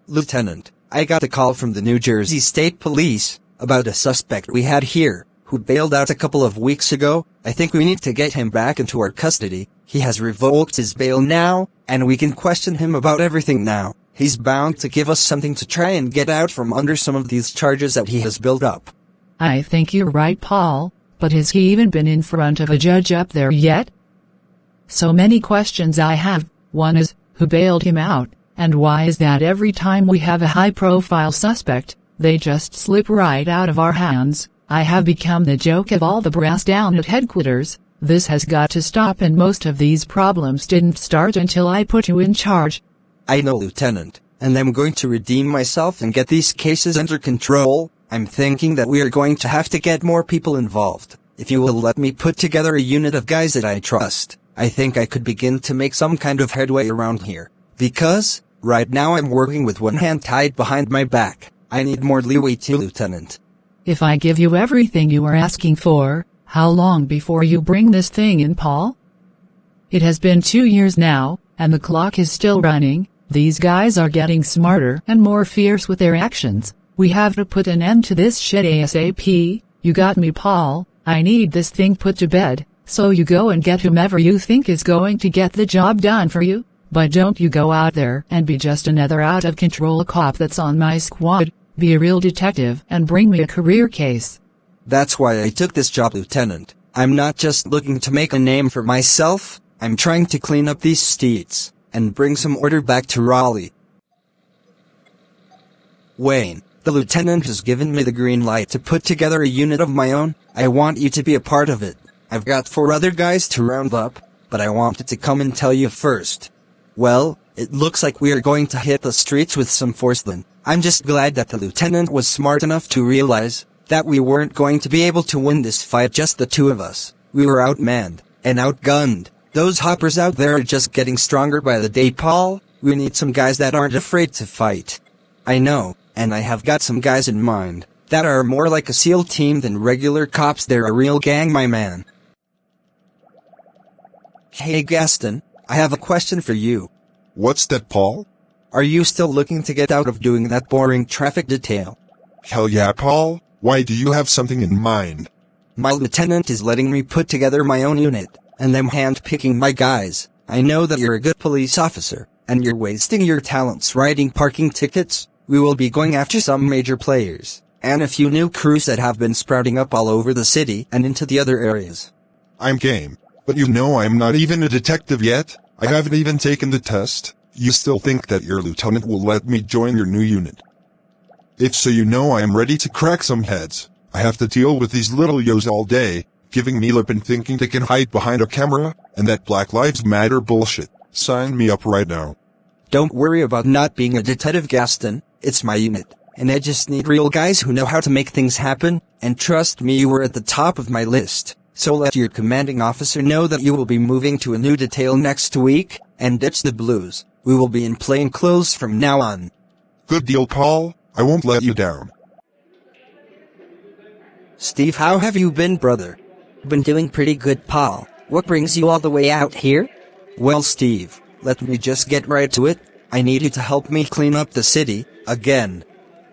Lieutenant, I got a call from the New Jersey State Police about a suspect we had here, who bailed out a couple of weeks ago. I think we need to get him back into our custody. He has revoked his bail now, and we can question him about everything now. He's bound to give us something to try and get out from under some of these charges that he has built up. I think you're right, Paul, but has he even been in front of a judge up there yet? So many questions I have. One is, who bailed him out, and why is that every time we have a high-profile suspect, they just slip right out of our hands? I have become the joke of all the brass down at headquarters. This has got to stop, and most of these problems didn't start until I put you in charge. I know, Lieutenant, and I'm going to redeem myself and get these cases under control. I'm thinking that we are going to have to get more people involved. If you will let me put together a unit of guys that I trust, I think I could begin to make some kind of headway around here. Because, right now I'm working with one hand tied behind my back. I need more leeway too, Lieutenant. If I give you everything you are asking for, how long before you bring this thing in, Paul? It has been 2 years now, and the clock is still running. These guys are getting smarter and more fierce with their actions. We have to put an end to this shit ASAP. You got me, Paul. I need this thing put to bed. So you go and get whomever you think is going to get the job done for you. But don't you go out there and be just another out-of-control cop that's on my squad. Be a real detective and bring me a career case. That's why I took this job, Lieutenant. I'm not just looking to make a name for myself. I'm trying to clean up these streets and bring some order back to Raleigh. Wayne, the lieutenant has given me the green light to put together a unit of my own. I want you to be a part of it. I've got 4 other guys to round up, but I wanted to come and tell you first. Well, it looks like we are going to hit the streets with some force then. I'm just glad that the lieutenant was smart enough to realize that we weren't going to be able to win this fight just the 2 of us. We were outmanned and outgunned. Those hoppers out there are just getting stronger by the day, Paul. We need some guys that aren't afraid to fight. I know, and I have got some guys in mind that are more like a SEAL team than regular cops. They're a real gang, my man. Hey Gaston, I have a question for you. What's that, Paul? Are you still looking to get out of doing that boring traffic detail? Hell yeah, Paul. Why do you have something in mind? My lieutenant is letting me put together my own unit, and I'm hand-picking my guys. I know that you're a good police officer, and you're wasting your talents writing parking tickets. We will be going after some major players, and a few new crews that have been sprouting up all over the city and into the other areas. I'm game, but you know I'm not even a detective yet. I haven't even taken the test. You still think that your lieutenant will let me join your new unit? If so, you know I am ready to crack some heads. I have to deal with these little yos all day, giving me lip and thinking they can hide behind a camera, and that Black Lives Matter bullshit. Sign me up right now. Don't worry about not being a detective, Gaston. It's my unit, and I just need real guys who know how to make things happen, and trust me, you were at the top of my list. So let your commanding officer know that you will be moving to a new detail next week, and ditch the blues. We will be in plain clothes from now on. Good deal, Paul. I won't let you down. Steve, how have you been, brother? Been doing pretty good, Paul. What brings you all the way out here? Well, Steve, let me just get right to it. I need you to help me clean up the city, again.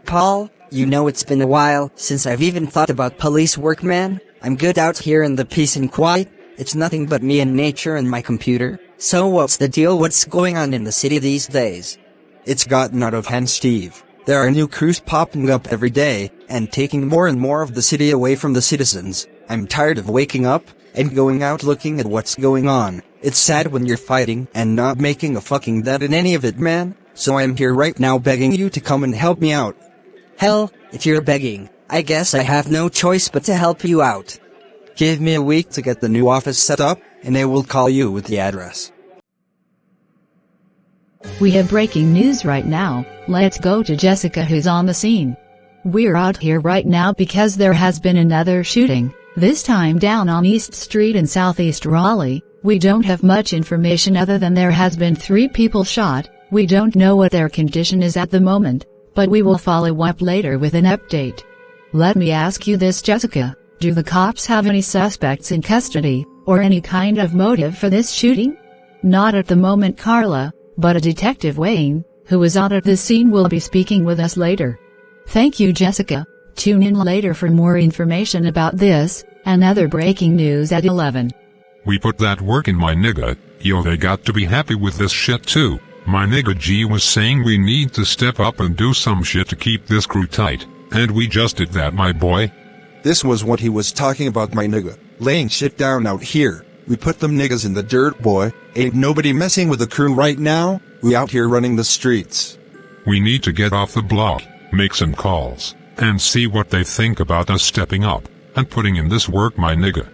Paul, you know it's been a while since I've even thought about police work, man. I'm good out here in the peace and quiet. It's nothing but me and nature and my computer. So what's the deal? What's going on in the city these days? It's gotten out of hand, Steve. There are new crews popping up every day, and taking more and more of the city away from the citizens. I'm tired of waking up and going out looking at what's going on. It's sad when you're fighting and not making a fucking dent in any of it, man. So I'm here right now begging you to come and help me out. Hell, if you're begging, I guess I have no choice but to help you out. Give me a week to get the new office set up, and I will call you with the address. We have breaking news right now. Let's go to Jessica, who's on the scene. We're out here right now because there has been another shooting, this time down on East Street in Southeast Raleigh. We don't have much information other than there has been 3 people shot. We don't know what their condition is at the moment, but we will follow up later with an update. Let me ask you this, Jessica. Do the cops have any suspects in custody, or any kind of motive for this shooting? Not at the moment, Carla, but a Detective Wayne who is out at this scene, will be speaking with us later. Thank you, Jessica. Tune in later for more information about this and other breaking news at 11. We put that work in, my nigga. Yo, they got to be happy with this shit too. My nigga G was saying we need to step up and do some shit to keep this crew tight. And we just did that, my boy. This was what he was talking about, my nigga. Laying shit down out here. We put them niggas in the dirt, boy. Ain't nobody messing with the crew right now. We out here running the streets. We need to get off the block, make some calls, and see what they think about us stepping up and putting in this work, my nigga.